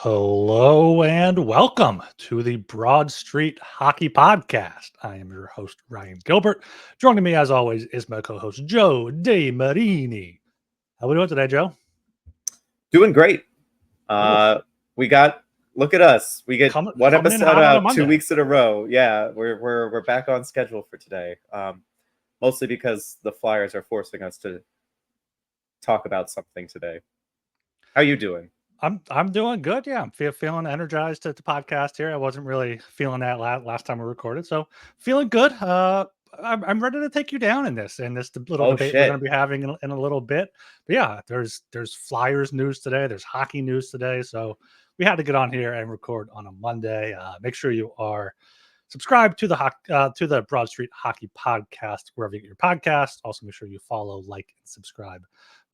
Hello and welcome to the Broad Street Hockey Podcast. I am your host, Ryan Gilbert. Joining me, as always, is my co host, Joe DeMarini. How we doing today, Joe? Doing great. Oof. We got look at us. We get Coming one in episode hot on a out 2 Monday. weeks in a row. Yeah, we're back on schedule for today. Mostly because the Flyers are forcing us to talk about something today. How you doing? I'm doing good. Yeah, I'm feeling energized to podcast here. I wasn't really feeling that last time we recorded, so feeling good. I'm ready to take you down in this little Oh debate we're going shit. to be having in a little bit. But yeah, there's Flyers news today. There's hockey news today, so we had to get on here and record on a Monday. Make sure you are subscribed to the Broad Street Hockey Podcast wherever you get your podcast. Also, make sure you follow, like, and subscribe.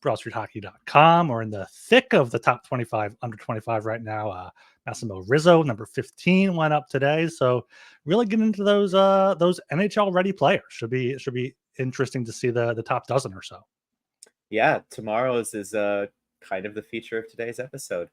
BroadStreetHockey.com. We're in the thick of the top 25 under 25 right now. Massimo Rizzo, number 15, went up today. So really getting into those NHL ready players. Should be interesting to see the top dozen or so. Yeah, tomorrow's is kind of the feature of today's episode.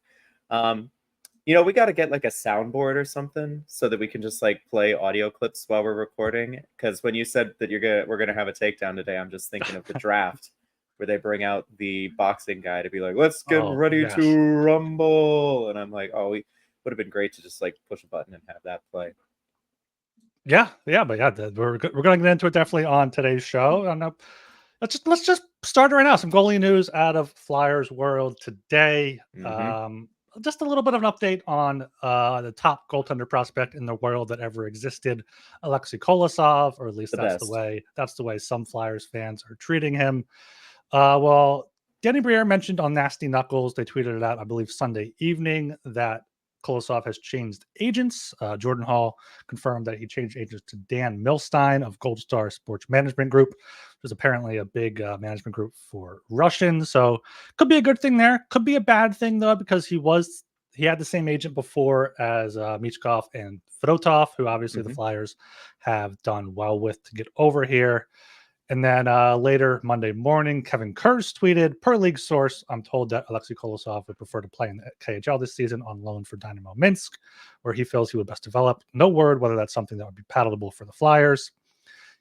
We got to get like a soundboard or something so that we can just like play audio clips while we're recording. Because when you said that we're gonna have a takedown today, I'm just thinking of the draft where they bring out the boxing guy to be like, "Let's get ready to rumble," and I'm like, "Oh, we would have been great to just like push a button and have that play." Yeah, we're going to get into it definitely on today's show. And let's just start right now. Some goalie news out of Flyers world today. Just a little bit of an update on the top goaltender prospect in the world that ever existed, Alexei Kolosov, or at least that's the way some Flyers fans are treating him. Well, Danny Briere mentioned on Nasty Knuckles, they tweeted it out, I believe, Sunday evening, that Kolosov has changed agents. Jordan Hall confirmed that he changed agents to Dan Milstein of Gold Star Sports Management Group, which is apparently a big management group for Russians. So could be a good thing there. Could be a bad thing, though, because he had the same agent before as Michkov and Fedotov, who obviously the Flyers have done well with to get over here. And then later Monday morning, Kevin Kurz tweeted, per league source, I'm told that Alexei Kolosov would prefer to play in the KHL this season on loan for Dynamo Minsk, where he feels he would best develop. No word whether that's something that would be palatable for the Flyers.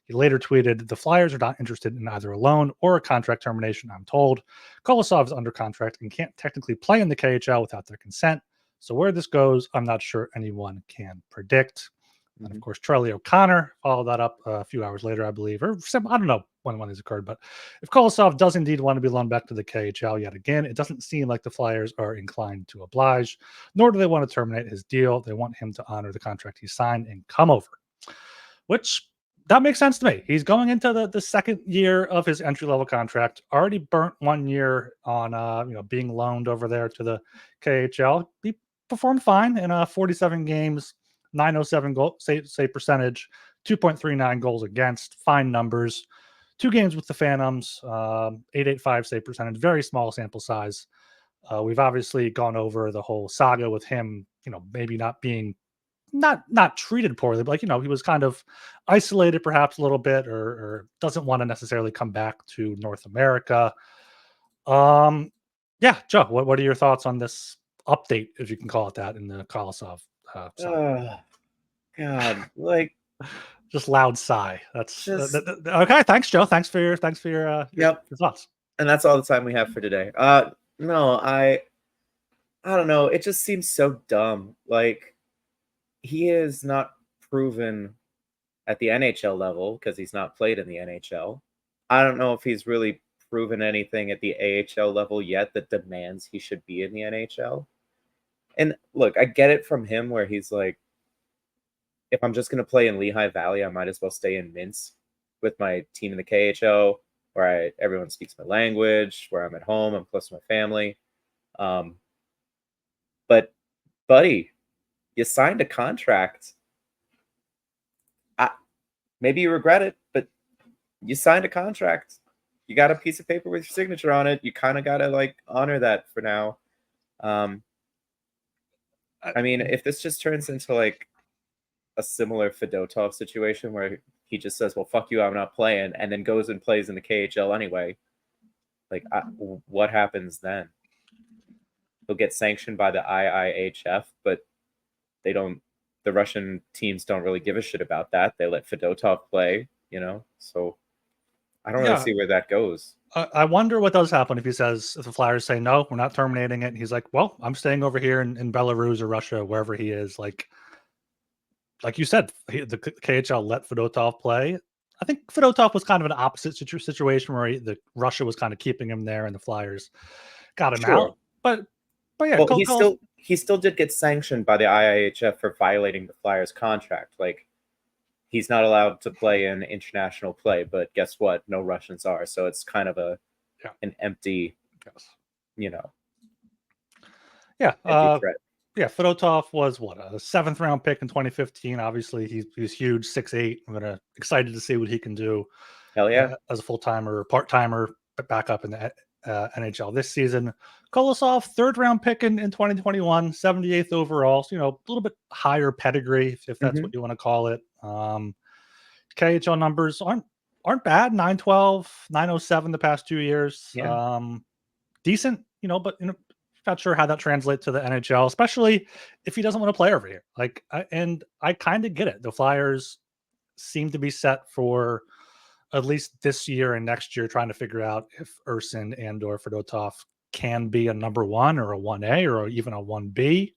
He later tweeted, the Flyers are not interested in either a loan or a contract termination, I'm told. Kolosov is under contract and can't technically play in the KHL without their consent. So where this goes, I'm not sure anyone can predict. And of course, Charlie O'Connor followed that up a few hours later, I believe, or I don't know when these occurred. But if Kolosov does indeed want to be loaned back to the KHL yet again, it doesn't seem like the Flyers are inclined to oblige, nor do they want to terminate his deal. They want him to honor the contract he signed and come over, which that makes sense to me. He's going into the second year of his entry-level contract, already burnt 1 year on being loaned over there to the KHL. He performed fine in 47 games. 907 goal save percentage, 2.39 goals against, fine numbers. 2 games with the Phantoms, 885 save percentage, very small sample size. We've obviously gone over the whole saga with him, maybe not being not treated poorly, but he was kind of isolated perhaps a little bit, or doesn't want to necessarily come back to North America. Yeah, Joe, what are your thoughts on this update, if you can call it that, in the Kolosov? God, like just loud sigh. That's okay. Thanks, Joe. Thanks for your thoughts. And that's all the time we have for today. No, I don't know. It just seems so dumb. Like, he is not proven at the NHL level because he's not played in the NHL. I don't know if he's really proven anything at the AHL level yet that demands he should be in the NHL. And look, I get it from him where he's like, if I'm just going to play in Lehigh Valley, I might as well stay in Minsk with my team in the KHL, where everyone speaks my language, where I'm at home, I'm close to my family. But, buddy, you signed a contract. Maybe you regret it, but you signed a contract. You got a piece of paper with your signature on it. You kind of got to like honor that for now. I mean, if this just turns into like a similar Fedotov situation where he just says, well, fuck you, I'm not playing, and then goes and plays in the KHL anyway, like, what happens then? he'll get sanctioned by the IIHF, but they don't. The Russian teams don't really give a shit about that. They let Fedotov play, So I don't really see where that goes. I wonder what does happen if the Flyers say, no, we're not terminating it. And he's like, well, I'm staying over here in Belarus or Russia, wherever he is. Like you said, the KHL let Fedotov play. I think Fedotov was kind of an opposite situation where Russia was kind of keeping him there and the Flyers got him out. But yeah, well, he still did get sanctioned by the IIHF for violating the Flyers contract. Like, he's not allowed to play in international play, but guess what? No Russians are. So it's kind of an empty, Yeah. empty threat. Yeah, Fedotov was a 7th round pick in 2015. Obviously, he's huge, 6'8". I'm excited to see what he can do. Hell yeah, as a full timer or part timer, back up in the NHL this season. Kolosov, 3rd round pick in 2021, 78th overall. So, a little bit higher pedigree, if that's what you want to call it. KHL numbers aren't bad. 912, 907 the past 2 years. Yeah. Decent, but not sure how that translates to the NHL, especially if he doesn't want to play over here. I kind of get it. The Flyers seem to be set for at least this year and next year, trying to figure out if Ursin and or Fedotov can be a number 1 or a 1A or even a 1B.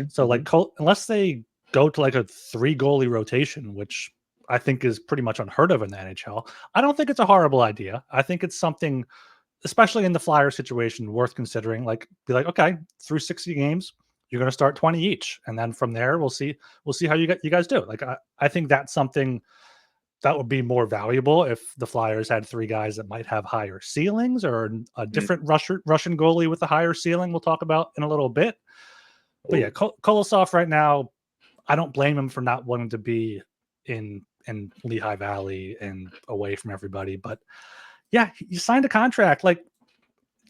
So unless they go to like a 3 goalie rotation, which I think is pretty much unheard of in the NHL, I don't think it's a horrible idea. I think it's something, especially in the Flyer situation, worth considering. Be like, okay, through 60 games, you're going to start 20 each, and then from there, we'll see how you guys do. I think that's something that would be more valuable if the Flyers had 3 guys that might have higher ceilings, or a different Russian goalie with a higher ceiling. We'll talk about in a little bit. But yeah, Kolosov right now, I don't blame him for not wanting to be in Lehigh Valley and away from everybody. But yeah, you signed a contract. Like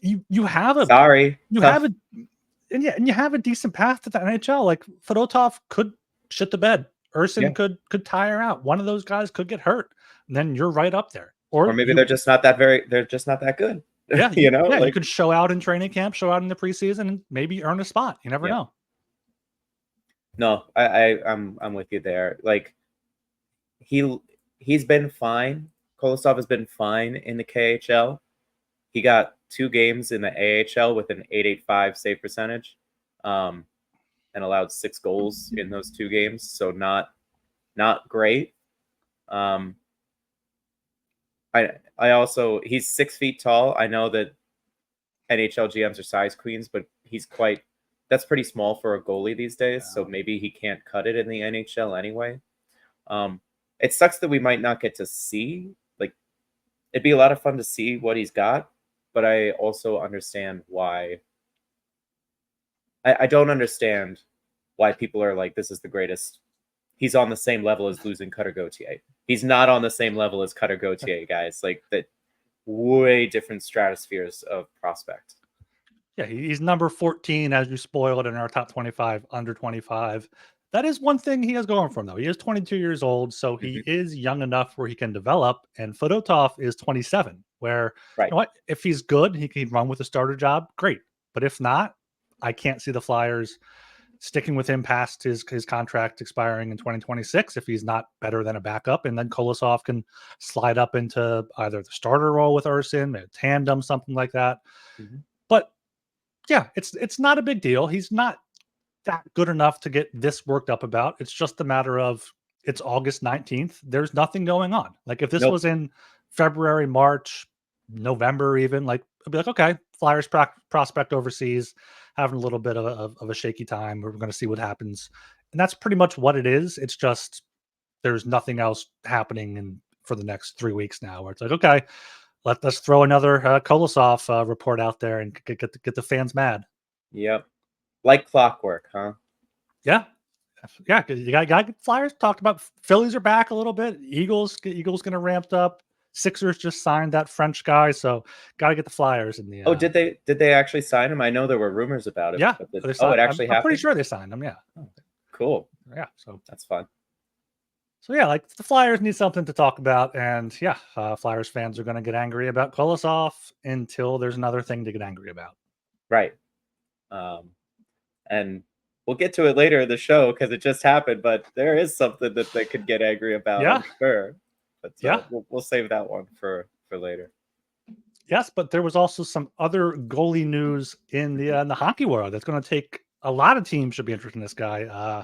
you have a and you have a decent path to the NHL. Like Fedotov could shit the bed. Ursin could tire out. One of those guys could get hurt, and then you're right up there. Or maybe they're just not that good. Yeah, you could show out in training camp, show out in the preseason, and maybe earn a spot. You never know. No, I'm with you there. Like, he's been fine. Kolosov has been fine in the KHL. He got 2 games in the AHL with an .885 save percentage, and allowed 6 goals in those 2 games. So not great. I also, he's 6 feet tall. I know that NHL GMs are size queens, but that's pretty small for a goalie these days. So maybe he can't cut it in the NHL anyway. It sucks that we might not get to see. Like, it'd be a lot of fun to see what he's got, but I also understand why. I don't understand why people are like, this is the greatest. He's on the same level as losing Cutter Gauthier. He's not on the same level as Cutter Gauthier, guys. Like, that, way different stratospheres of prospect. Yeah, he's number 14, as you spoiled, in our top 25 under 25. That is one thing he has going for him, though. He is 22 years old, so he is young enough where he can develop. And Fedotov is 27, where you know what? If he's good, he can run with a starter job. Great. But if not, I can't see the Flyers sticking with him past his contract expiring in 2026 if he's not better than a backup. And then Kolosov can slide up into either the starter role with Ursin, a tandem, something like that. But yeah, it's not a big deal. He's not that good enough to get this worked up about. It's just a matter of, it's August 19th. There's nothing going on. Like, if this was in February, March, November, even, like, I'd be like, okay, Flyers prospect overseas, having a little bit of a shaky time. We're going to see what happens. And that's pretty much what it is. It's just, there's nothing else happening for the next 3 weeks now, where it's like, okay, let's throw another Kolosov report out there and get the fans mad. Yep. Like clockwork, huh? Yeah. You got Flyers talked about. Phillies are back a little bit. Eagles going to ramp up. Sixers just signed that French guy, so got to get the Flyers in the. Did they actually sign him? I know there were rumors about it. Yeah. It actually happened. I'm pretty sure they signed him. Yeah. Cool. Yeah. So that's fun. So yeah, like, the Flyers need something to talk about, and yeah, Flyers fans are going to get angry about Kolosov until there's another thing to get angry about. Right. And we'll get to it later in the show because it just happened, but there is something that they could get angry about, Yeah. I'm sure. But Yeah. we'll save that one for later. Yes, but there was also some other goalie news in the hockey world that's going to take a lot of teams should be interested in this guy.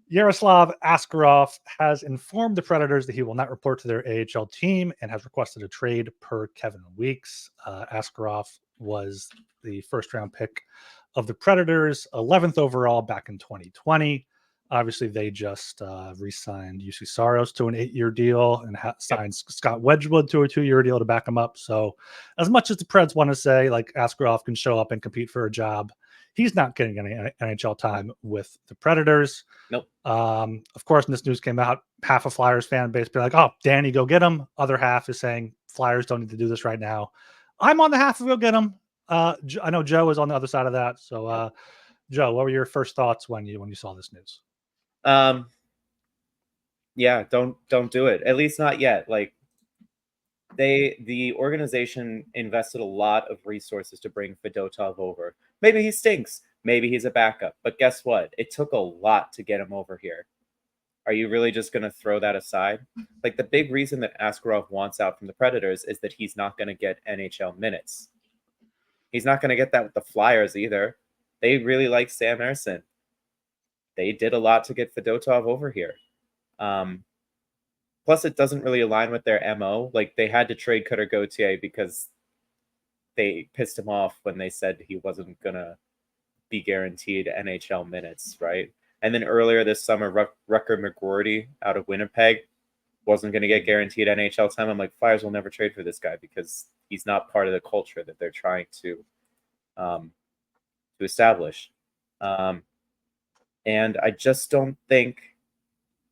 Yaroslav Askarov has informed the Predators that he will not report to their AHL team and has requested a trade per Kevin Weeks. Askarov was the first round pick of the Predators, 11th overall back in 2020. Obviously, they just re-signed UC Saros to an 8-year deal and signed Scott Wedgwood to a 2-year deal to back him up. So as much as the Preds want to say, like, Askarov can show up and compete for a job, he's not getting any NHL time with the Predators. Nope. Of course, when this news came out, half of Flyers fan base be like, oh, Danny, go get him. Other half is saying Flyers don't need to do this right now. I'm on the half of go get him. I know Joe is on the other side of that. So, Joe, what were your first thoughts when you saw this news? Yeah, don't do it. At least not yet. Like, the organization invested a lot of resources to bring Fedotov over. Maybe he stinks. Maybe he's a backup. But guess what? It took a lot to get him over here. Are you really just going to throw that aside? Like, the big reason that Askarov wants out from the Predators is that he's not going to get NHL minutes. He's not going to get that with the Flyers either. They really like Sam Ersson. They did a lot to get Fedotov over here. Plus, it doesn't really align with their MO. Like, they had to trade Cutter Gauthier because they pissed him off when they said he wasn't going to be guaranteed NHL minutes, right? And then earlier this summer, Rucker McGroarty out of Winnipeg wasn't going to get guaranteed NHL time. I'm like, Flyers will never trade for this guy because he's not part of the culture that they're trying to establish. And I just don't think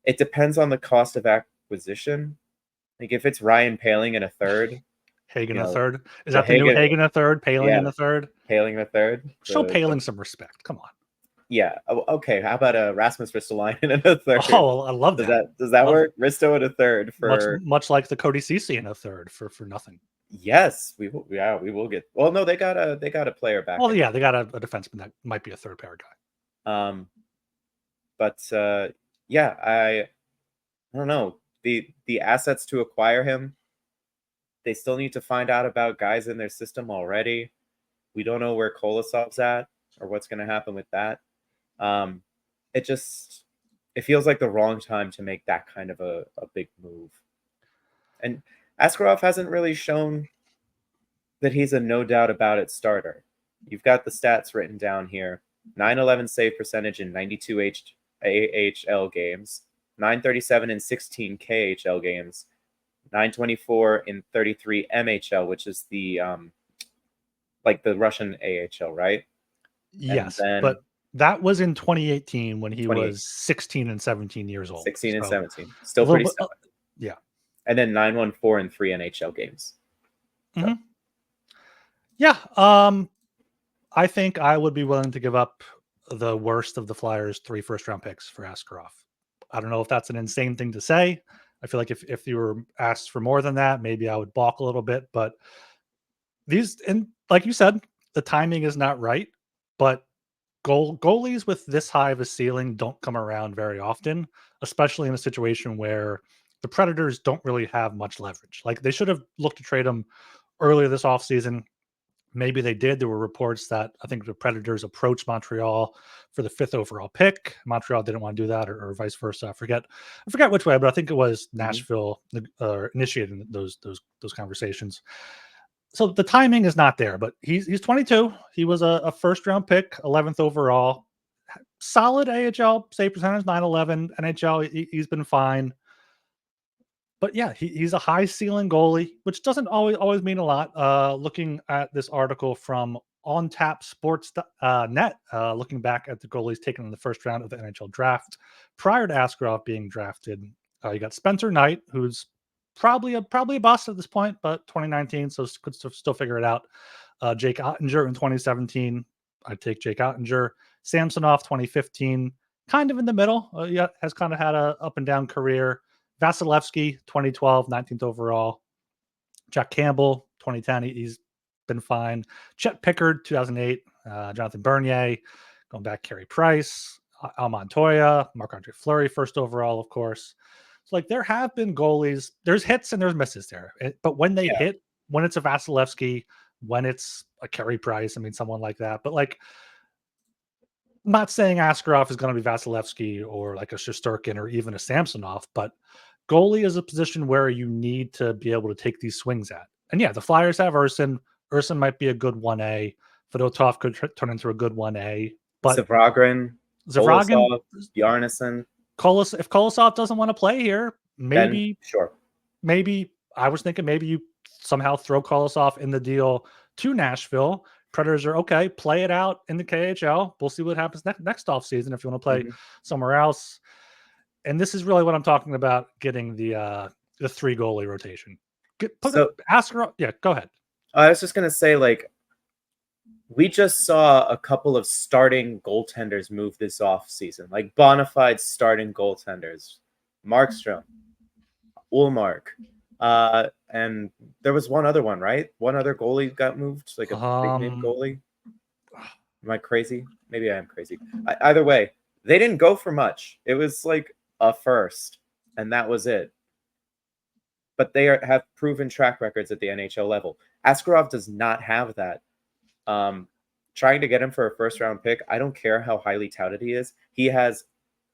it depends on the cost of acquisition. Like, if it's Ryan Poehling in a third, Hagen a third. Is that the new Hagen a third? Poehling in the third? Poehling a third. Show Poehling some respect. Come on. Yeah. Okay. How about Rasmus Ristolainen in a third? Oh, I love that. Does that work? Risto in a third for much like the Cody Ceci in a third for nothing. Yes, we will. Yeah, we will get. Well, no, they got a player back. Well, yeah, they got a defenseman that might be a third pair guy. But yeah, I don't know. The assets to acquire him, they still need to find out about guys in their system already. We don't know where Kolosov's at or what's going to happen with that. It feels like the wrong time to make that kind of a big move. And Askarov hasn't really shown that he's a no doubt about it starter. You've got the stats written down here. 911 save percentage in 92 AHL games, 937 in 16 KHL games, 924 in 33 MHL, which is the like the Russian AHL, right? Yes, but that was in 2018 when he was 16 and 17 years old. 16 and 17. Still pretty solid. Yeah. And then 914 in 3 NHL games. So. Mm-hmm. Yeah. I think I would be willing to give up the worst of the Flyers' 3 first-round picks for Askarov. I don't know if that's an insane thing to say. I feel like if you were asked for more than that, maybe I would balk a little bit. But and like you said, the timing is not right. But goalies with this high of a ceiling don't come around very often, especially in a situation where the Predators don't really have much leverage. Like, they should have looked to trade him earlier this offseason. Maybe they did. There were reports that I think the Predators approached Montreal for the 5th overall pick. Montreal didn't want to do that, or vice versa. I forget which way, but I think it was Nashville initiating those conversations. So the timing is not there, but he's 22. He was a first round pick, 11th overall. Solid AHL save percentage, 911. NHL, he's been fine. But yeah, he's a high ceiling goalie, which doesn't always mean a lot. Looking at this article from On Tap Sports Net, looking back at the goalies taken in the first round of the NHL draft prior to Askarov being drafted, you got Spencer Knight, who's probably a bust at this point, but 2019, so could still figure it out. Jake Ottinger in 2017, I'd take Jake Ottinger. Samsonov 2015, kind of in the middle. Has kind of had a up and down career. Vasilevsky, 2012, 19th overall. Jack Campbell, 2010, he's been fine. Chet Pickard, 2008, Jonathan Bernier, going back, Carey Price, Al Montoya, Marc-Andre Fleury, first overall, of course. So, like, there have been goalies, there's hits and there's misses there. But when they hit, when it's a Vasilevsky, when it's a Carey Price, I mean, someone like that. But, like, I'm not saying Askarov is going to be Vasilevsky or like a Shesterkin or even a Samsonov, but goalie is a position where you need to be able to take these swings at. And yeah, the Flyers have Urson. Urson might be a good 1A. Fedotov could turn into a good 1A. But Zavragin, Kolosov, Bjarnason. If Kolosov doesn't want to play here, maybe, then, sure. Maybe I was thinking maybe you somehow throw Kolosov in the deal to Nashville. Predators are okay. Play it out in the KHL. We'll see what happens next offseason if you want to play somewhere else. And this is really what I'm talking about: getting the 3 goalie rotation. Askarov. Yeah, go ahead. I was just gonna say, like, we just saw a couple of starting goaltenders move this offseason, like bona fide starting goaltenders: Markstrom, Ullmark. And there was one other one, right? One other goalie got moved, like a big name goalie. Am I crazy? Maybe I am crazy. Either way, they didn't go for much. It was like a first, and that was it. But they have proven track records at the NHL level. Askarov does not have that. Trying to get him for a first-round pick, I don't care how highly touted he is. He has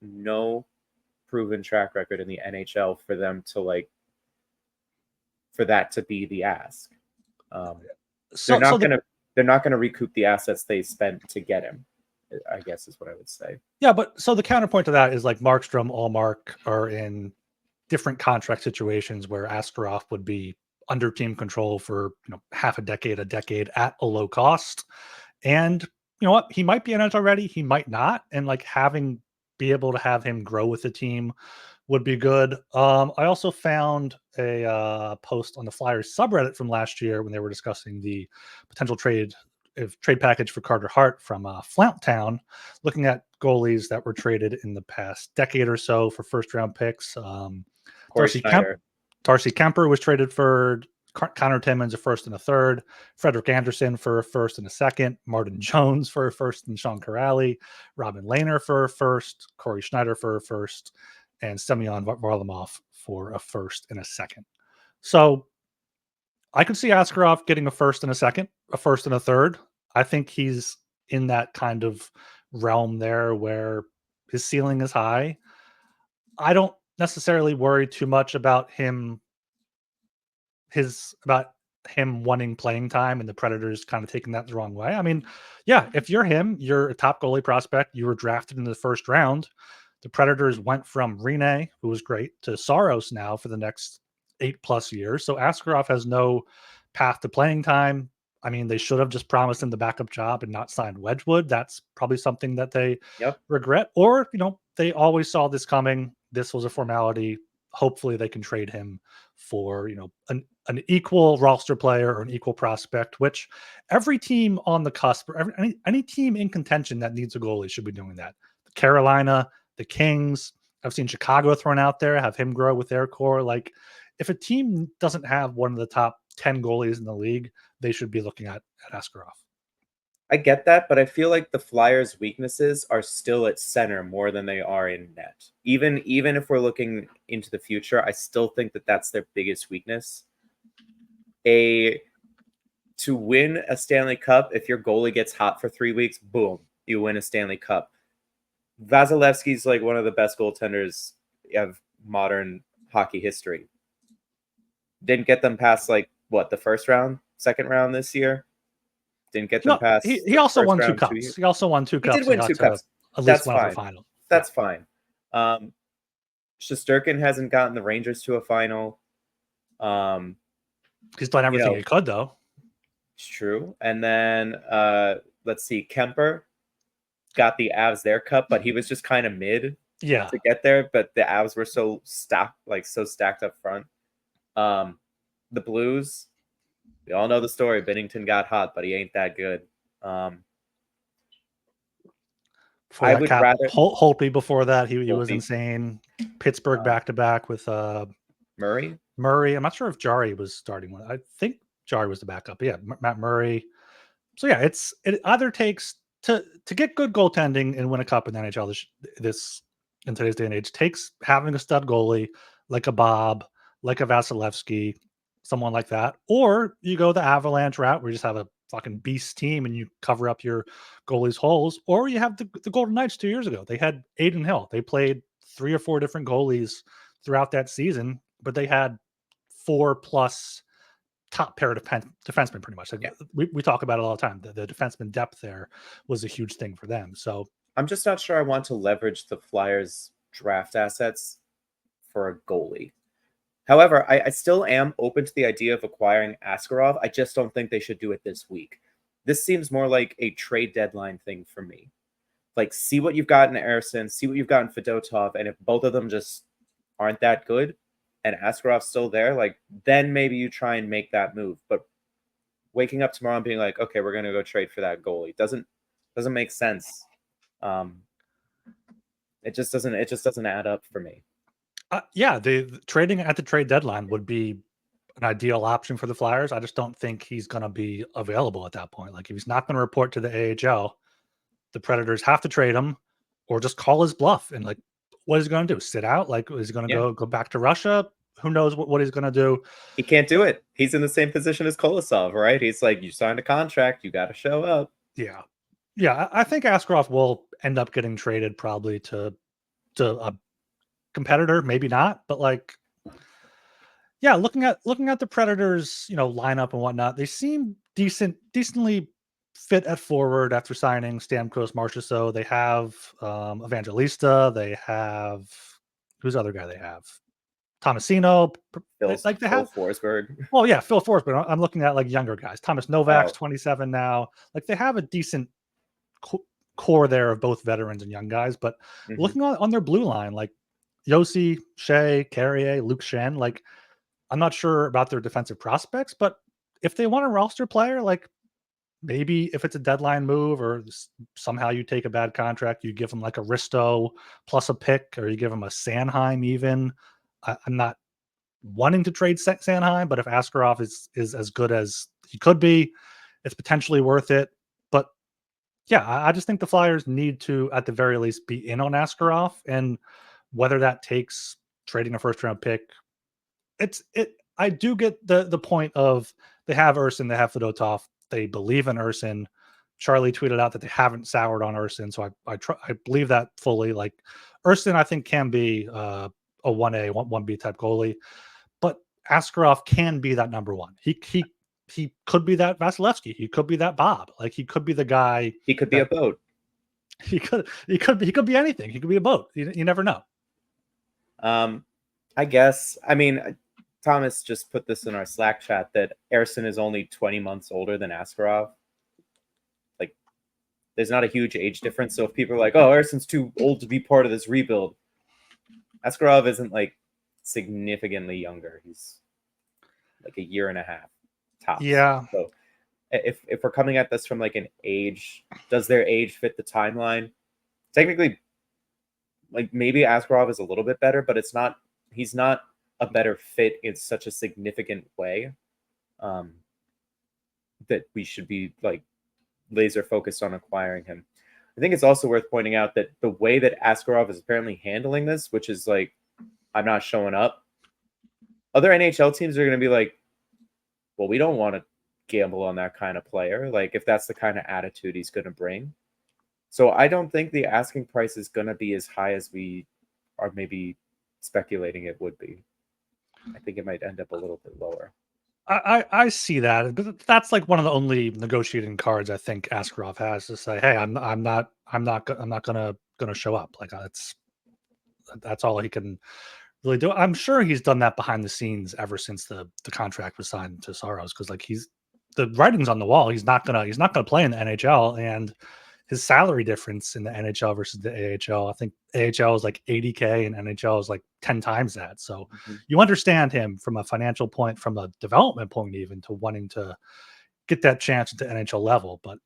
no proven track record in the NHL for them to, like, for that to be the ask. They're not going to recoup the assets they spent to get him, I guess is what I would say. Yeah, but so the counterpoint to that is, like, Markstrom, Ullmark are in different contract situations where Askarov would be under team control for half a decade at a low cost. And you know what? He might be NHL ready, he might not. And like be able to have him grow with the team would be good. I also found a post on the Flyers subreddit from last year when they were discussing the potential trade package for Carter Hart from Flountown, looking at goalies that were traded in the past decade or so for first round picks. Darcy Kemper was traded for Connor Timmins, a first and a third, Frederik Anderson for a first and a second, Martin Jones for a first and Sean Corrali, Robin Lehner for a first, Corey Schneider for a first, and Semyon Varlamov for a first and a second. So I could see Askarov getting a first and a second, a first and a third. I think he's in that kind of realm there where his ceiling is high. I don't necessarily worry too much about him wanting playing time and the Predators kind of taking that the wrong way. I mean, yeah, if you're him, you're a top goalie prospect, you were drafted in the first round. The Predators went from Rene, who was great, to Saros now for the next 8+ years. So Askarov has no path to playing time. I mean, they should have just promised him the backup job and not signed Wedgwood. That's probably something that they regret. Or, they always saw this coming. This was a formality. Hopefully they can trade him for, an equal roster player or an equal prospect, which every team on the cusp, or any team in contention that needs a goalie should be doing that. Carolina, the Kings, I've seen Chicago thrown out there, have him grow with their core. Like, if a team doesn't have one of the top 10 goalies in the league, they should be looking at Askarov. I get that, but I feel like the Flyers' weaknesses are still at center more than they are in net. Even if we're looking into the future, I still think that that's their biggest weakness. To win a Stanley Cup, if your goalie gets hot for 3 weeks, boom, you win a Stanley Cup. Vasilevsky's like one of the best goaltenders of modern hockey history. Didn't get them past the first round, second round this year. Didn't get them past. He also won 2 cups. He also won 2 cups. He did win 2 cups. At least one of the finals. That's fine. Shesterkin hasn't gotten the Rangers to a final. He's done everything he could, though. It's true. And then let's see, Kemper got the Avs their cup, but he was just kind of mid to get there. But the Avs were so stacked up front. The Blues, we all know the story. Binnington got hot, but he ain't that good. I would rather Holtby before that. He was insane. Pittsburgh back-to-back with Murray. I'm not sure if Jari was starting one. I think Jari was the backup. Yeah, Matt Murray. yeah, it either takes to get good goaltending and win a cup in the NHL this in today's day and age takes having a stud goalie like a Bob, like a Vasilevsky, someone like that, or you go the Avalanche route where you just have a fucking beast team and you cover up your goalie's holes, or you have the Golden Knights 2 years ago. They had Aiden Hill. They played 3 or 4 different goalies throughout that season, but they had 4 plus top pair of defensemen pretty much. Like, Yeah. we talk about it all the time. The defenseman depth there was a huge thing for them. So I'm just not sure I want to leverage the Flyers draft assets for a goalie. However, I still am open to the idea of acquiring Askarov. I just don't think they should do it this week. This seems more like a trade deadline thing for me. Like, see what you've got in Eriksson, see what you've got in Fedotov, and if both of them just aren't that good and Askarov's still there, like, then maybe you try and make that move. But waking up tomorrow and being like, okay, we're going to go trade for that goalie doesn't make sense. It just doesn't add up for me. Yeah, the trading at the trade deadline would be an ideal option for the Flyers. I just don't think he's going to be available at that point. Like, if he's not going to report to the AHL, the Predators have to trade him or just call his bluff. And like, what is he going to do? Sit out? Like, is he going to go back to Russia? Who knows what he's going to do? He can't do it. He's in the same position as Kolosov, right? He's like, you signed a contract, you got to show up. Yeah. Yeah, I think Askarov will end up getting traded probably to a competitor, maybe not, but like, yeah, looking at the Predators, lineup and whatnot, they seem decently fit at forward after signing Stamkos, Marchessault. They have Evangelista. They have who's the other guy they have? Tomasino. Phil Forsberg. Well, yeah, Phil Forsberg. I'm looking at like younger guys. Thomas Novak's 27 now. Like, they have a decent core there of both veterans and young guys. But looking on their blue line, like Yossi, Shea, Carrier, Luke Shen, like, I'm not sure about their defensive prospects, but if they want a roster player, like, maybe if it's a deadline move or somehow you take a bad contract, you give them like a Risto plus a pick, or you give them a Sanheim even. I'm not wanting to trade Sanheim, but if Askarov is as good as he could be, it's potentially worth it. But yeah, I just think the Flyers need to, at the very least, be in on Askarov, and whether that takes trading a first round pick, I do get the point of they have Urson, they have Fedotov, they believe in Urson. Charlie tweeted out that they haven't soured on Urson, so I believe that fully. Like, Urson, I think, can be a 1A, 1B type goalie, but Askarov can be that number one. He could be that Vasilevsky. He could be that Bob. Like, he could be the guy. He could be a boat. He could be anything. He could be a boat. You never know. I guess. I mean, Thomas just put this in our Slack chat that Eriksson is only 20 months older than Askarov. Like, there's not a huge age difference. So if people are like, oh, Eriksson's too old to be part of this rebuild, Askarov isn't like significantly younger. He's like a year and a half tops. Yeah. So if we're coming at this from like an age, does their age fit the timeline? Technically, like, maybe Askarov is a little bit better, but he's not a better fit in such a significant way that we should be like laser focused on acquiring him. I think it's also worth pointing out that the way that Askarov is apparently handling this, which is like, I'm not showing up, other NHL teams are going to be like, well, we don't want to gamble on that kind of player. Like, if that's the kind of attitude he's going to bring. So I don't think the asking price is going to be as high as we are maybe speculating it would be. I think it might end up a little bit lower. I see that, but that's like one of the only negotiating cards I think Askarov has to say, hey, I'm not gonna show up. Like, that's all he can really do. I'm sure he's done that behind the scenes ever since the contract was signed to Saros, because like, the writing's on the wall. He's not gonna play in the NHL, and his salary difference in the NHL versus the AHL, I think AHL is like 80K and NHL is like 10 times that. So you understand him from a financial point, from a development point, even to wanting to get that chance at the NHL level. But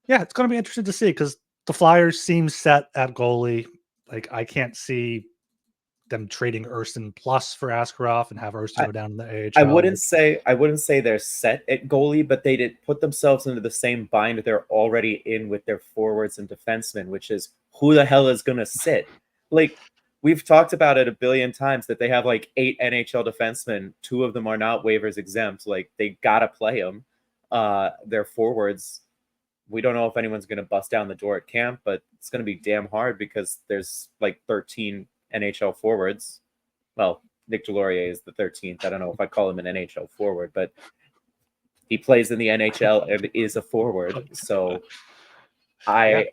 yeah, it's going to be interesting to see, because the Flyers seem set at goalie. Like, I can't see them trading Ersin plus for Askarov and have Ersin go down in the AHL. I wouldn't say they're set at goalie, but they did put themselves into the same bind they're already in with their forwards and defensemen, which is who the hell is going to sit? Like, we've talked about it a billion times that they have like 8 NHL defensemen. 2 of them are not waivers exempt. Like, they got to play them. Their forwards, we don't know if anyone's going to bust down the door at camp, but it's going to be damn hard because there's like 13 NHL forwards. Well, Nick Delorier is the 13th. I don't know if I'd call him an NHL forward, but he plays in the NHL and is a forward. So I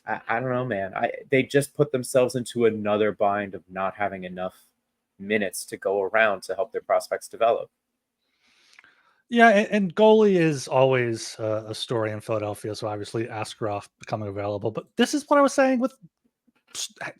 don't know, man. They just put themselves into another bind of not having enough minutes to go around to help their prospects develop. Yeah, and goalie is always a story in Philadelphia. So obviously Askarov becoming available. But this is what I was saying with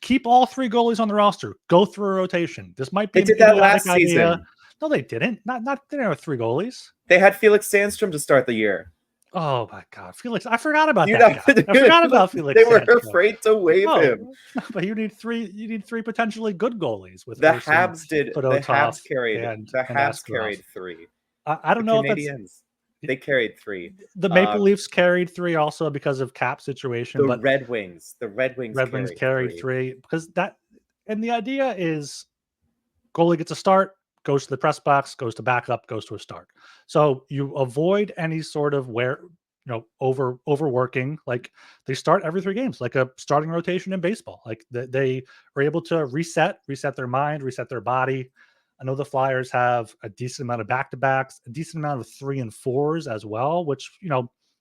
keep all 3 goalies on the roster. Go through a rotation. This might be They did that last season. No, they didn't. Not they didn't have 3 goalies. They had Felix Sandstrom to start the year. Oh my God, Felix! I forgot about that guy. I forgot about Felix. They were afraid to waive him. But you need 3. You need 3 potentially good goalies. With the Habs did. The Habs carried. The Habs carried 3. I don't know Canadians. They carried 3. The Maple Leafs carried 3 also because of cap situation. The Red Wings carried 3 because that. And the idea is, goalie gets a start, goes to the press box, goes to backup, goes to a start. So you avoid any sort of overworking. Like, they start every 3 games, like a starting rotation in baseball. Like they are able to reset their mind, reset their body. I know the Flyers have a decent amount of back-to-backs, a decent amount of 3 and 4s as well, which,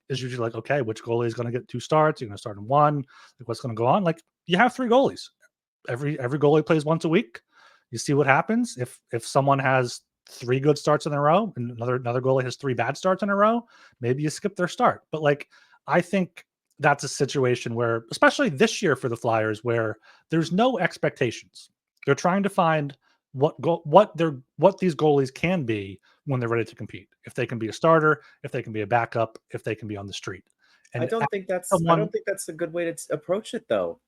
is usually like, okay, which goalie is going to get 2 starts? You're going to start in 1. Like, what's going to go on? Like, you have 3 goalies. Every goalie plays once a week. You see what happens if someone has 3 good starts in a row and another goalie has 3 bad starts in a row. Maybe you skip their start. But like, I think that's a situation where, especially this year for the Flyers, where there's no expectations. They're trying to find what these goalies can be when they're ready to compete. If they can be a starter, if they can be a backup, if they can be on the street. And I don't think that's a good way to approach it, though.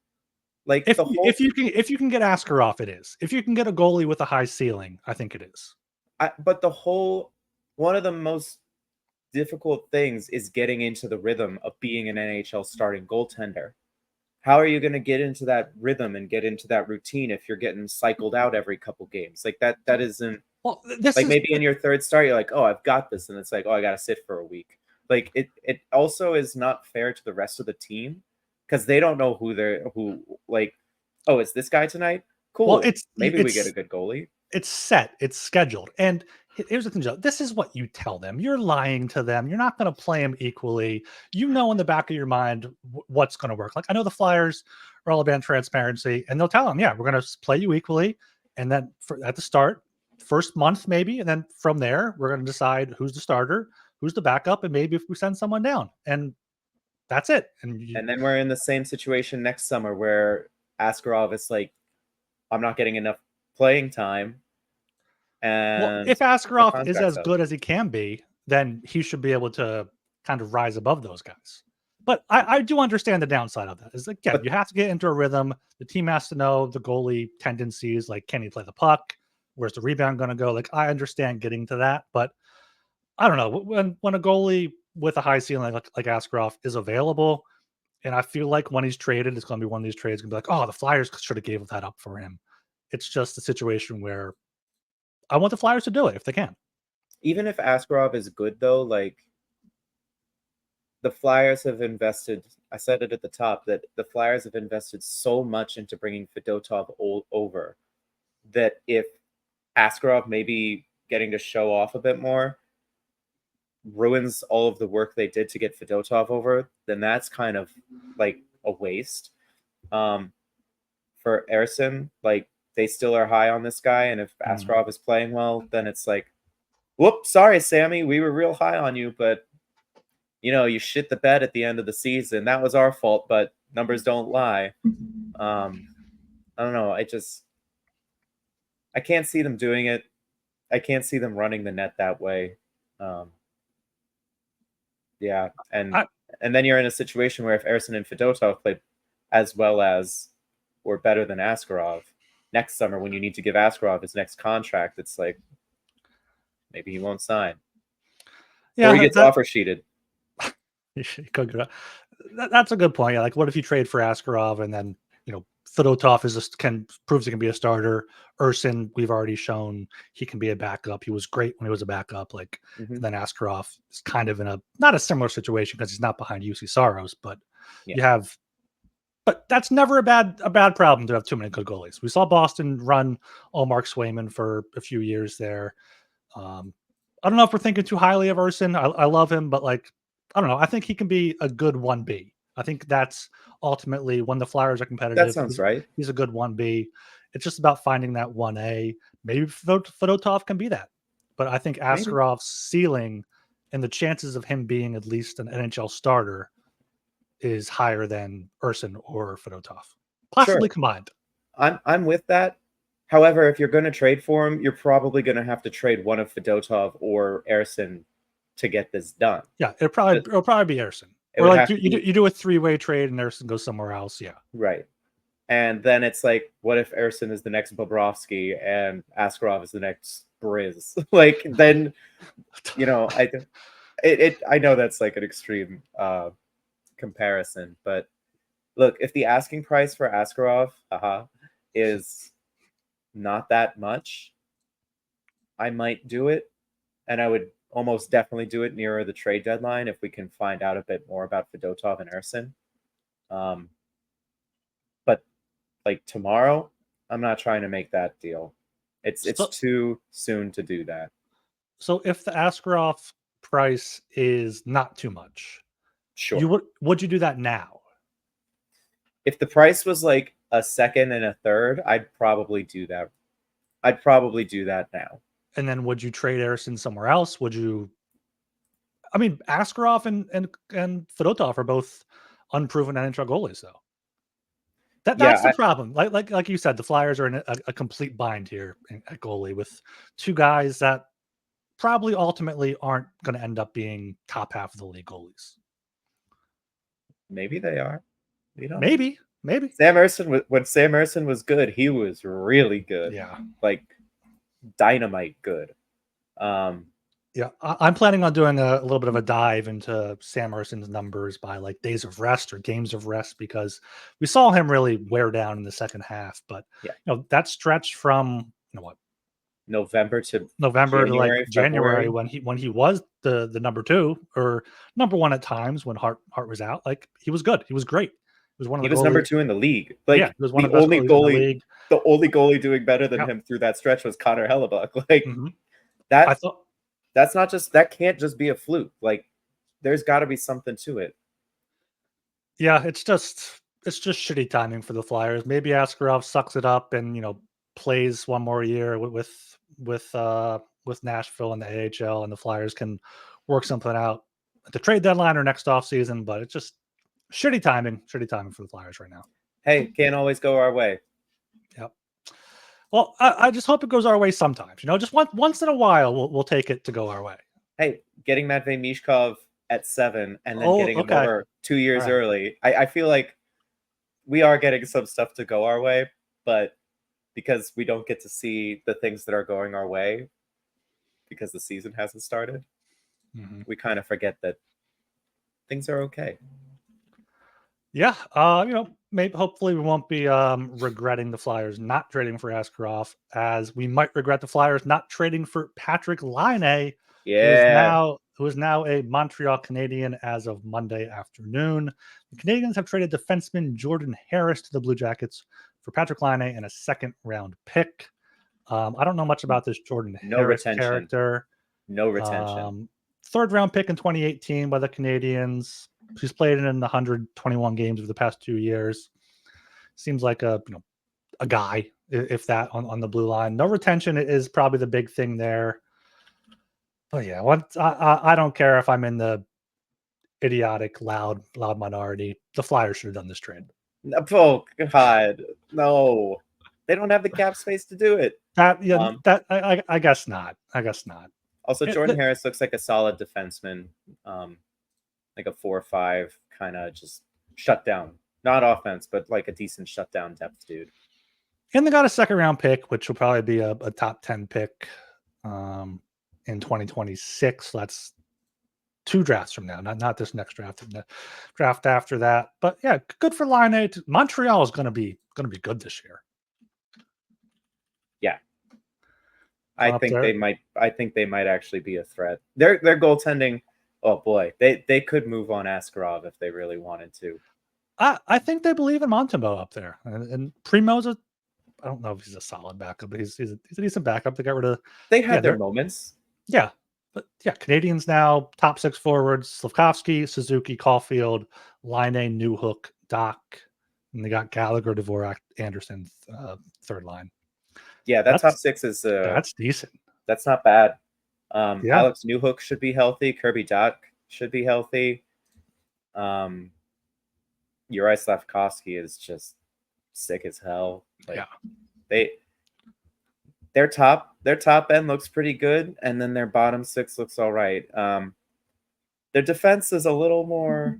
Like, if you can get Askarov, it is. If you can get a goalie with a high ceiling, I think it is. But one of the most difficult things is getting into the rhythm of being an NHL starting goaltender. How are you going to get into that rhythm and get into that routine if you're getting cycled out every couple games? Like, that isn't. Well, maybe in your 3rd start, you're like, oh, I've got this, and it's like, oh, I got to sit for a week. Like, it also is not fair to the rest of the team because they don't know oh, is this guy tonight? Cool. Well, maybe we get a good goalie. It's set. It's scheduled. And here's the thing, Joe. This is what you tell them. You're lying to them. You're not going to play them equally. You know in the back of your mind what's going to work. Like, I know the Flyers are all about transparency, and they'll tell them, yeah, we're going to play you equally. And then at the start, first month maybe, and then from there, we're going to decide who's the starter, who's the backup, and maybe if we send someone down. And that's it. And then we're in the same situation next summer where Askarov is like, I'm not getting enough playing time. And if Askarov is as good as he can be, then he should be able to kind of rise above those guys. But I do understand the downside of that. Is, again, you have to get into a rhythm. The team has to know the goalie tendencies, like, can he play the puck? Where's the rebound going to go? Like, I understand getting to that, but I don't know. When a goalie with a high ceiling like Askarov is available, and I feel like when he's traded, it's going to be one of these trades going to be like, oh, the Flyers should have gave that up for him. It's just a situation where I want the Flyers to do it if they can. Even if Askarov is good, though, like, the Flyers have invested, I said it at the top, that the Flyers have invested so much into bringing Fedotov over that if Askarov maybe getting to show off a bit more ruins all of the work they did to get Fedotov over, then that's kind of like a waste. For Ersin, like, they still are high on this guy, and if Askarov is playing well, then it's like, whoops, sorry, Sammy, we were real high on you, but you shit the bed at the end of the season. That was our fault, but numbers don't lie. I don't know. I can't see them doing it. I can't see them running the net that way. Yeah, and then you're in a situation where if Ersin and Fedotov played as well as or better than Askarov, next summer when you need to give Askarov his next contract, it's like maybe he won't sign. Yeah, or he gets offer sheeted. That's a good point. Yeah, like what if you trade for Askarov and then Fedotov proves he can be a starter. Ursin, we've already shown he can be a backup. He was great when he was a backup. Like and then Askarov is kind of in not a similar situation because he's not behind UC Saros, but you have. But that's never a bad problem to have too many good goalies. We saw Boston run Mark Swayman for a few years there. I don't know if we're thinking too highly of Ursin. I love him, but like I don't know. I think he can be a good 1B. I think that's ultimately when the Flyers are competitive. That sounds right. He's a good 1B. It's just about finding that 1A. Maybe Fedotov can be that. But I think Askarov's ceiling and the chances of him being at least an NHL starter is higher than Ursin or Fedotov. Possibly combined. I'm with that. However, if you're going to trade for him, you're probably going to have to trade one of Fedotov or Ersin to get this done. Yeah, it'll probably be Ersin. Or like you do a 3-way trade and Ersin goes somewhere else. Yeah. Right. And then it's like, what if Ersin is the next Bobrovsky and Askarov is the next Briz? Like then, I know that's like an extreme comparison, but look, if the asking price for Askarov is not that much, I might do it, and I would almost definitely do it nearer the trade deadline if we can find out a bit more about Fedotov and Ersin. But like tomorrow, I'm not trying to make that deal. It's too soon to do that. So if the Askarov price is not too much, sure, would you do that now? If the price was like a second and a third, I'd probably do that. I'd probably do that now. And then would you trade Ersin somewhere else? Would you? I mean, Askarov and Fedotov are both unproven NHL goalies, though. That's the problem. Like you said, the Flyers are in a complete bind here at goalie with two guys that probably ultimately aren't going to end up being top half of the league goalies. Maybe they are. We don't maybe. Sam Ersson, when Sam Ersson was good, he was really good. Yeah. Like dynamite good. Yeah, I'm planning on doing a little bit of a dive into Sam Ersson's numbers by like days of rest or games of rest because we saw him really wear down in the second half. But that stretch from November to January when he was the number 2 or number 1 at times when Hart was out, like he was good. He was great. He was number 2 in the league. Like he was one the of the only goalies in the league. The only goalie doing better than him through that stretch was Connor Hellebuck. Like that can't just be a fluke. Like there's got to be something to it. Yeah, it's just shitty timing for the Flyers. Maybe Askarov sucks it up and plays one more year with Nashville and the AHL, and the Flyers can work something out at the trade deadline or next offseason. But it's just shitty timing for the Flyers right now. Hey, can't always go our way. Yep. Well, I just hope it goes our way sometimes. Just once in a while, we'll take it to go our way. Hey, getting Matvei Mishkov at 7 and then getting him over 2 years early. I feel like we are getting some stuff to go our way, but because we don't get to see the things that are going our way because the season hasn't started, we kind of forget that things are okay. Yeah, maybe hopefully we won't be regretting the Flyers not trading for Askarov, as we might regret the Flyers not trading for Patrick Laine, who is now a Montreal Canadian as of Monday afternoon. The Canadians have traded defenseman Jordan Harris to the Blue Jackets for Patrick Laine and a second-round pick. I don't know much about this Jordan Harris character. No retention. Third-round pick in 2018 by the Canadians. He's played in 121 games over the past 2 years. Seems like a guy, if that, on the blue line. No retention is probably the big thing there. But yeah, I don't care if I'm in the idiotic, loud minority. The Flyers should have done this trade. Oh God, no! They don't have the cap space to do it. I guess not. Also, Jordan Harris looks like a solid defenseman, like a 4-5 kind of just shutdown, not offense, but like a decent shutdown depth dude. And they got a second round pick, which will probably be a top 10 pick in 2026. So that's 2 drafts from now, not this next draft, the draft after that. But yeah, good for Line. Montreal is going to be good this year. Yeah, I think they might. I think they might actually be a threat. Their goaltending. Oh boy, they could move on Askarov if they really wanted to. I think they believe in Montembeault up there, and Primo's I don't know if he's a solid backup, but he's a decent backup to get rid of. They had their moments. Yeah. But yeah, Canadians now top 6 forwards: Slavkovsky, Suzuki, Caulfield, Line, Newhook, Doc, and they got Gallagher, Dvorak, Anderson, third line. Yeah, that top 6 is that's decent. That's not bad. Alex Newhook should be healthy. Kirby Doc should be healthy. Yaroslav Askarov is just sick as hell. Like, their top end looks pretty good, and then their bottom 6 looks all right. Their defense is a little more.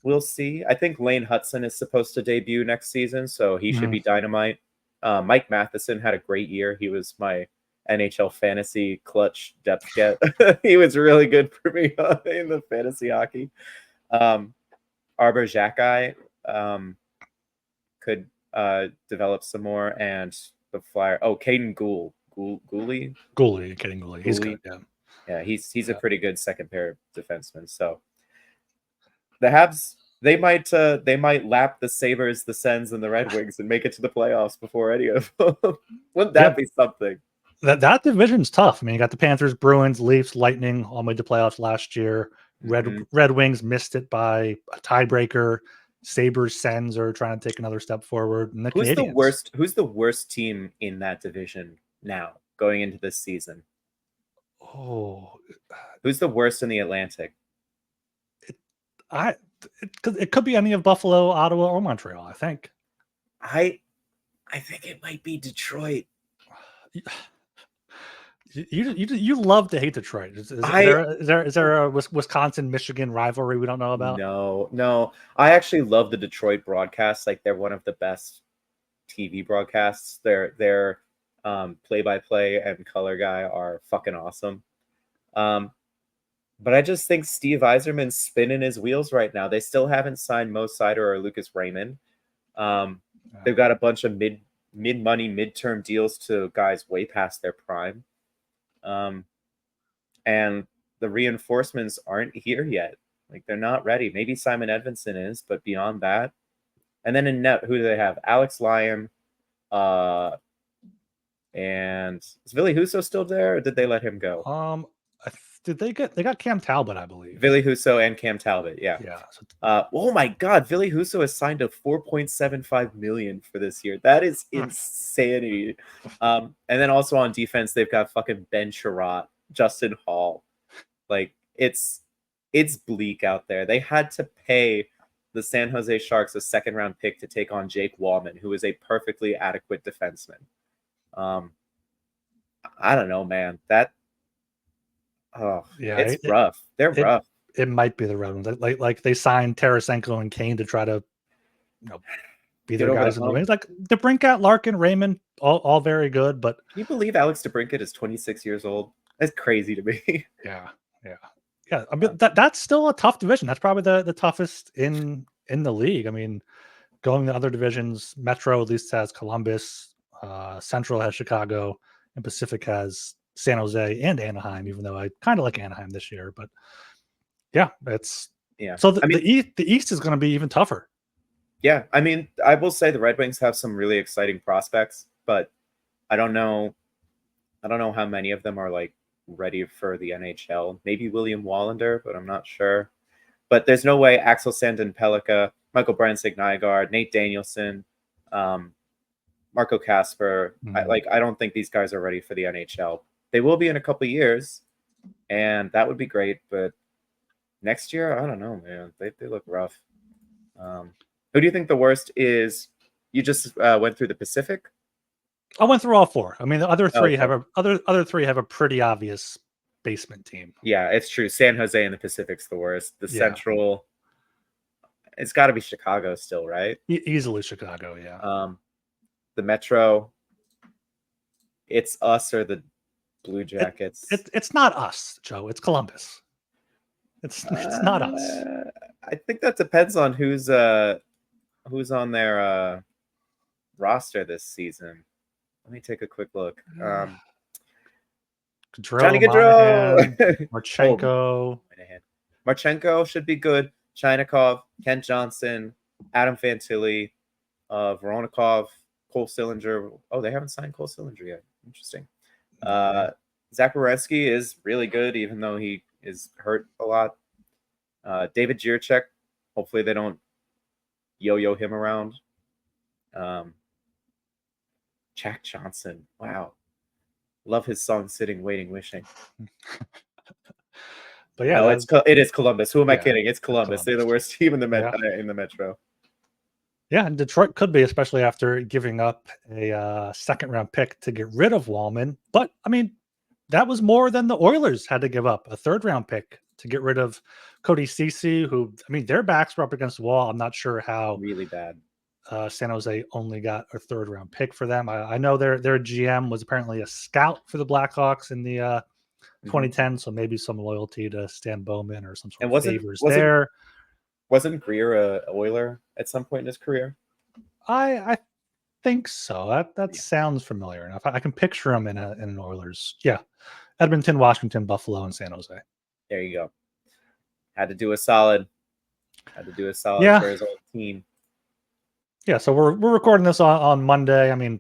We'll see. I think Lane Hudson is supposed to debut next season, so he should be dynamite. Mike Matheson had a great year. He was my NHL fantasy clutch depth get. He was really good for me in the fantasy hockey. Arbor Xhekaj could develop some more, and the Flyer. Oh, Caden Gooley. He's good. Yeah, he's a pretty good second pair defenseman. So the Habs, they might lap the Sabres, the Sens, and the Red Wings and make it to the playoffs before any of them. Wouldn't that be something? That division's tough. I mean, you got the Panthers, Bruins, Leafs, Lightning all made the playoffs last year. Red Wings missed it by a tiebreaker. Sabres, Sens are trying to take another step forward. And Who's the worst team in that division now going into this season? Oh, who's the worst in the Atlantic? It could be any of Buffalo, Ottawa, or Montreal. I think. I think it might be Detroit. You love to hate Detroit. Is there a Wisconsin Michigan rivalry we don't know about? No. I actually love the Detroit broadcasts. Like, they're one of the best TV broadcasts. Their play-by-play and color guy are fucking awesome. But I just think Steve Yzerman's spinning his wheels right now. They still haven't signed Mo Sider or Lucas Raymond. They've got a bunch of mid-money, mid-term deals to guys way past their prime. And the reinforcements aren't here yet. Like, they're not ready. Maybe Simon Edvinsson is, but beyond that. And then in net, who do they have? Alex Lyon. And is Ville Husso still there, or did they let him go? They got Cam Talbot, I believe. Ville Husso and Cam Talbot, yeah. Oh my God, Ville Husso has signed a $4.75 million for this year. That is insanity. And then also on defense, they've got fucking Ben Sherratt, Justin Hall. Like, it's bleak out there. They had to pay the San Jose Sharks a second-round pick to take on Jake Wallman, who is a perfectly adequate defenseman. I don't know, man. It's rough. They're rough. It might be the Red Wings. Like they signed Tarasenko and Kane to try to, be their guys in the wings. Like DeBrincat, Larkin, Raymond, all very good. But can you believe Alex DeBrincat is 26 years old? That's crazy to me. Yeah. I mean, that's still a tough division. That's probably the toughest in the league. I mean, going to other divisions, Metro at least has Columbus, Central has Chicago, and Pacific has San Jose and Anaheim, even though I kind of like Anaheim this year. But so the East is going to be even tougher. Yeah, I mean, I will say the Red Wings have some really exciting prospects, but I don't know how many of them are like ready for the NHL. Maybe William Wallander, but I'm not sure. But there's no way Axel Sandin-Pellikka, Michael Brandsegg-Nygaard, Nate Danielson, Marco Kasper. I don't think these guys are ready for the NHL. They will be in a couple of years, and that would be great. But next year, I don't know, man. They look rough. Who do you think the worst is? You just went through the Pacific? I went through all 4. I mean, the other 3 other 3 have a pretty obvious basement team. Yeah, it's true. San Jose and the Pacific's the worst. The Central, it's got to be Chicago still, right? Easily Chicago, yeah. the Metro. It's us or the Blue Jackets. It's not us, Joe. It's Columbus. It's not us. I think that depends on who's on their roster this season. Let me take a quick look. Johnny Gaudreau, Marchenko. Marchenko should be good. Chinakhov, Kent Johnson, Adam Fantilli, Voronikov, Cole Sillinger. Oh, they haven't signed Cole Sillinger yet. Interesting. Zach Werenski is really good, even though he is hurt a lot. David Jiricek. Hopefully they don't yo-yo him around. Jack Johnson. Wow. Love his song "Sitting, Waiting, Wishing." But yeah, no, it is Columbus. Who am I kidding? It's Columbus. They're the worst team in the Metro. Yeah, and Detroit could be, especially after giving up a second-round pick to get rid of Wallman. But I mean, that was more than the Oilers had to give up, a third-round pick to get rid of Cody Ceci, who, I mean, their backs were up against the wall. I'm not sure how really bad. San Jose only got a third-round pick for them. I know their GM was apparently a scout for the Blackhawks in the 2010, so maybe some loyalty to Stan Bowman or some sort of favors there. Wasn't Briere a Oiler at some point in his career? I think so. That sounds familiar enough. I can picture him in an Oilers. Yeah, Edmonton, Washington, Buffalo, and San Jose. There you go. Had to do a solid for his old team. Yeah, so we're recording this on Monday. I mean,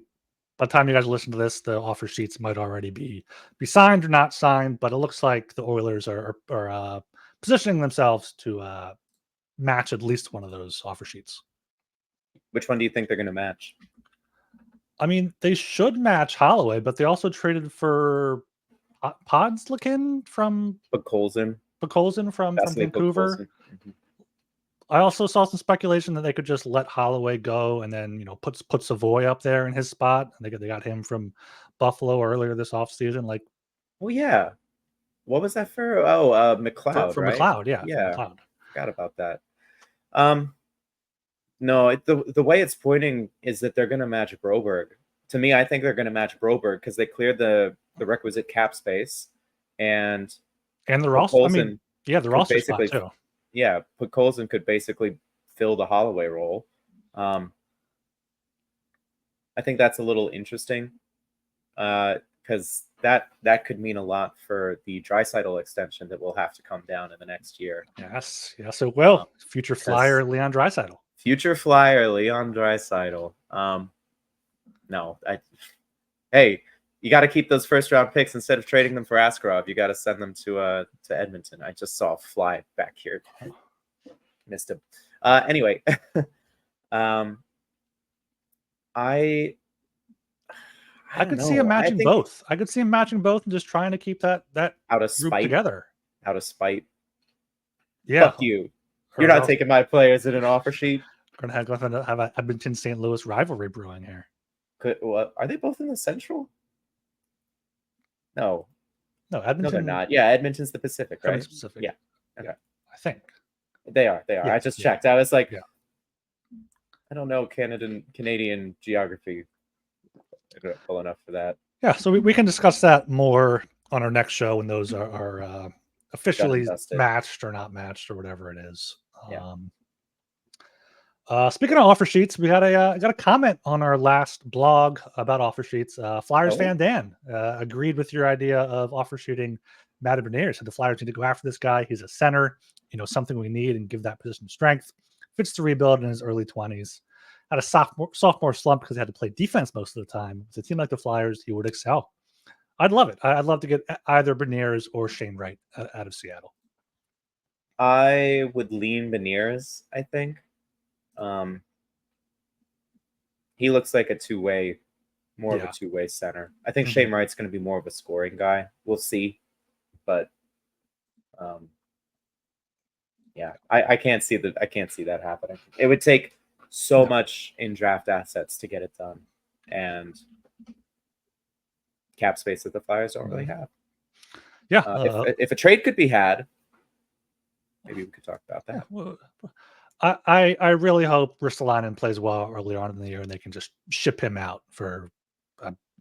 by the time you guys listen to this, the offer sheets might already be signed or not signed, but it looks like the Oilers are positioning themselves to match at least one of those offer sheets. Which one do you think they're going to match? I mean, they should match Holloway, but they also traded for Podslikin from Podkolzin from Vancouver. I also saw some speculation that they could just let Holloway go and then, put Savoy up there in his spot. And they got him from Buffalo earlier this offseason. Like, oh yeah, what was that for? Oh, McLeod, for right? McLeod, yeah. McLeod. Forgot about that. No, the way it's pointing is that they're going to match Broberg. To me, I think they're going to match Broberg because they cleared the requisite cap space, and they're also, the roster spot too. Yeah, Podkolzin could basically fill the Holloway role. I think that's a little interesting because that could mean a lot for the Draisaitl extension that will have to come down in the next year. Yes, it will. Future Flyer Leon Draisaitl. Future Flyer Leon Draisaitl. Hey, you got to keep those first round picks instead of trading them for Askarov. You got to send them to Edmonton. I just saw a fly back here. Missed him. Anyway, I could see him matching both. I could see him matching both and just trying to keep that out of spite together. Out of spite. Yeah. Fuck you. You're not taking my players in an offer sheet. We're going to have an Edmonton St. Louis rivalry brewing here. Are they both in the Central? No, Edmonton. No, they're not. Yeah, Edmonton's the Pacific, right? Pacific. Yeah. Okay. I think they are. Yeah, I just checked. I was like, yeah. I don't know Canadian geography well enough for that. Yeah, so we can discuss that more on our next show when those are officially matched or not matched or whatever it is. Yeah. Speaking of offer sheets, we got a comment on our last blog about offer sheets. Flyers fan Dan agreed with your idea of offer shooting Matt Briere. Said the Flyers need to go after this guy. He's a center, something we need, and give that position strength. Fits the rebuild in his early 20s. Had a sophomore slump because he had to play defense most of the time. With a team like the Flyers, he would excel. I'd love it. I'd love to get either Beniers or Shane Wright out of Seattle. I would lean Beniers, I think. He looks like a two-way, more of a two-way center. I think Shane Wright's going to be more of a scoring guy. We'll see, but I can't see that. I can't see that happening. It would take so much in draft assets to get it done, and cap space that the Flyers don't really have. Yeah, if a trade could be had, maybe we could talk about that. Yeah, well, I really hope Ristolainen plays well early on in the year, and they can just ship him out for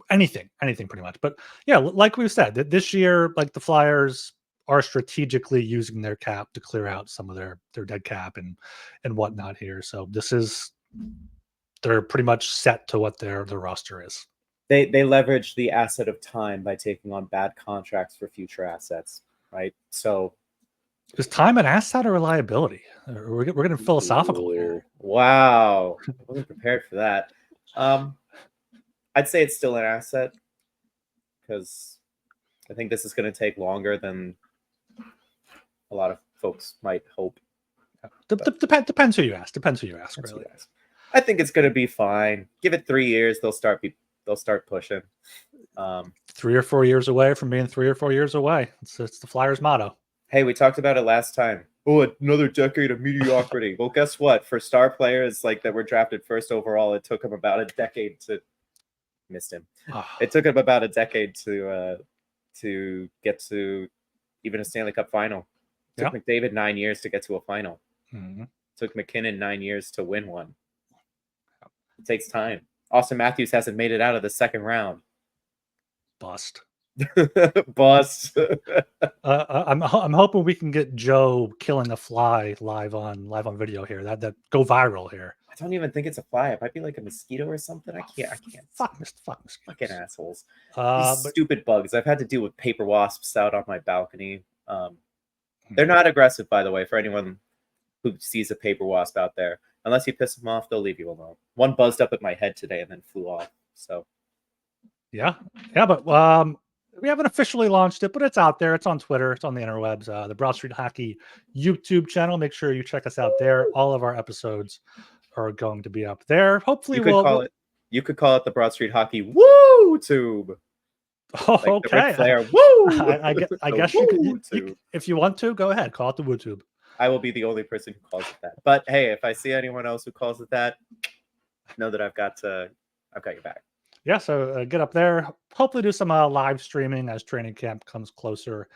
anything pretty much. But yeah, like we've said, this year, like the Flyers are strategically using their cap to clear out some of their dead cap and whatnot here. So they're pretty much set to what their roster is. They leverage the asset of time by taking on bad contracts for future assets, right? So is time an asset or a liability? We're getting philosophical here. Wow, I wasn't prepared for that. I'd say it's still an asset because I think this is going to take longer than a lot of folks might hope. Depends who you ask. Really. I think it's going to be fine. Give it 3 years, they'll start pushing. 3 or 4 years away from being 3 or 4 years away. It's the Flyers motto. Hey, we talked about it last time. Oh, another decade of mediocrity. Well, guess what? For star players like that were drafted first overall, it took them about a decade to missed him. It took him about a decade to get to even a Stanley Cup final. It took McDavid 9 years to get to a final. Mm-hmm. It took McKinnon 9 years to win one. It takes time. Austin Matthews hasn't made it out of the second round. Bust. Bust. I'm hoping we can get Joe killing a fly live on video here. That go viral here. I don't even think it's a fly. It might be like a mosquito or something. I can't. Fuck mosquitoes. Fucking assholes. These stupid bugs. I've had to deal with paper wasps out on my balcony. They're not aggressive, by the way, for anyone who sees a paper wasp out there. Unless you piss them off, they'll leave you alone. One buzzed up at my head today and then flew off. So, yeah, but we haven't officially launched it, but it's out there. It's on Twitter. It's on the interwebs. The Broad Street Hockey YouTube channell. Make sure you check us out there. All of our episodes are going to be up there. Hopefully, you could call it the Broad Street Hockey Woo Tube. Oh, like okay. Woo! I guess you if you want to, go ahead. Call it the Woo Tube. I will be the only person who calls it that. But hey, if I see anyone else who calls it that, know that I've got your back. Yeah, so get up there. Hopefully, do some live streaming as training camp comes closer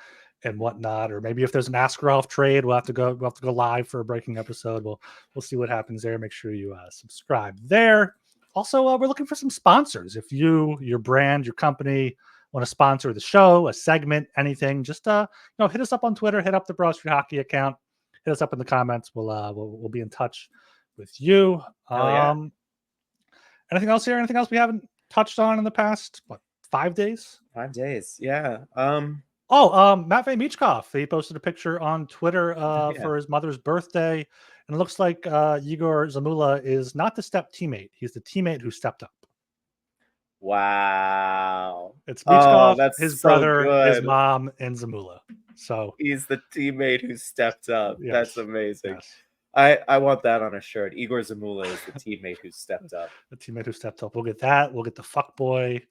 and whatnot. Or maybe if there's an Askarov trade, we'll have to go live for a breaking episode. We'll see what happens there. Make sure you subscribe there. Also, we're looking for some sponsors. If your brand, your company want to sponsor the show, a segment, anything, just hit us up on Twitter. Hit up the Broad Street Hockey account. Hit us up in the comments. We'll be in touch with you. Anything else here? Anything else we haven't touched on in the past 5 days? 5 days, yeah. Matvei Michkov, he posted a picture on Twitter for his mother's birthday, and it looks like Igor Zamula is not the step teammate. He's the teammate who stepped up. Wow. It's Michkov, that's his so brother, good. his mom, and Zamula. So he's the teammate who stepped up. Yes. That's amazing. Yes. I want that on a shirt. Igor Zamula is the teammate who stepped up. The teammate who stepped up. We'll get that. We'll get the fuckboy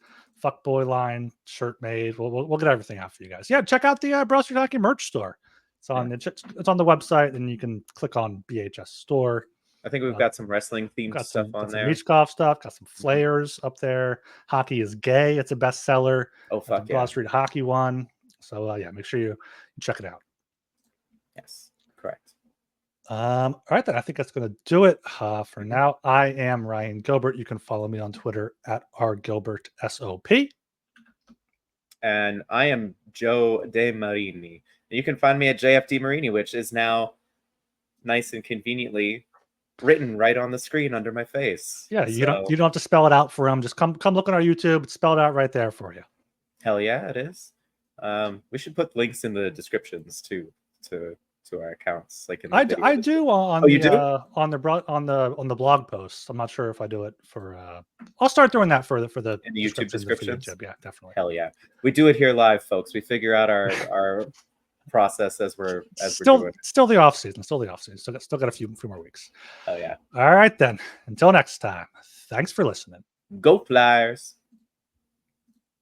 shirt made. We'll get everything out for you guys. Yeah, check out the Broad Street Hockey merch store. It's on the website, and you can click on BHS store. I think we've got some wrestling themed stuff on there. Michkov stuff. Got some flares up there. Hockey is Gay. It's a bestseller. Oh fuck yeah! Broad Street Hockey one. So make sure you check it out. Yes, correct. All right, then I think that's going to do it for now. I am Ryan Gilbert. You can follow me on Twitter at rgilbertsop. And I am Joe DeMarini. You can find me at JF DeMarini, which is now nice and conveniently written right on the screen under my face. Yeah, you don't have to spell it out for them. Just come look on our YouTube. It's spelled out right there for you. Hell yeah, it is. We should put links in the descriptions too to our accounts. Like I do on the blog posts. I'm not sure if I do it for. I'll start doing that for the YouTube descriptions. Yeah, definitely. Hell yeah, we do it here live, folks. We figure out our process as we're doing. Still the off season. Still got a few more weeks. Oh yeah. All right then. Until next time. Thanks for listening. Go Flyers.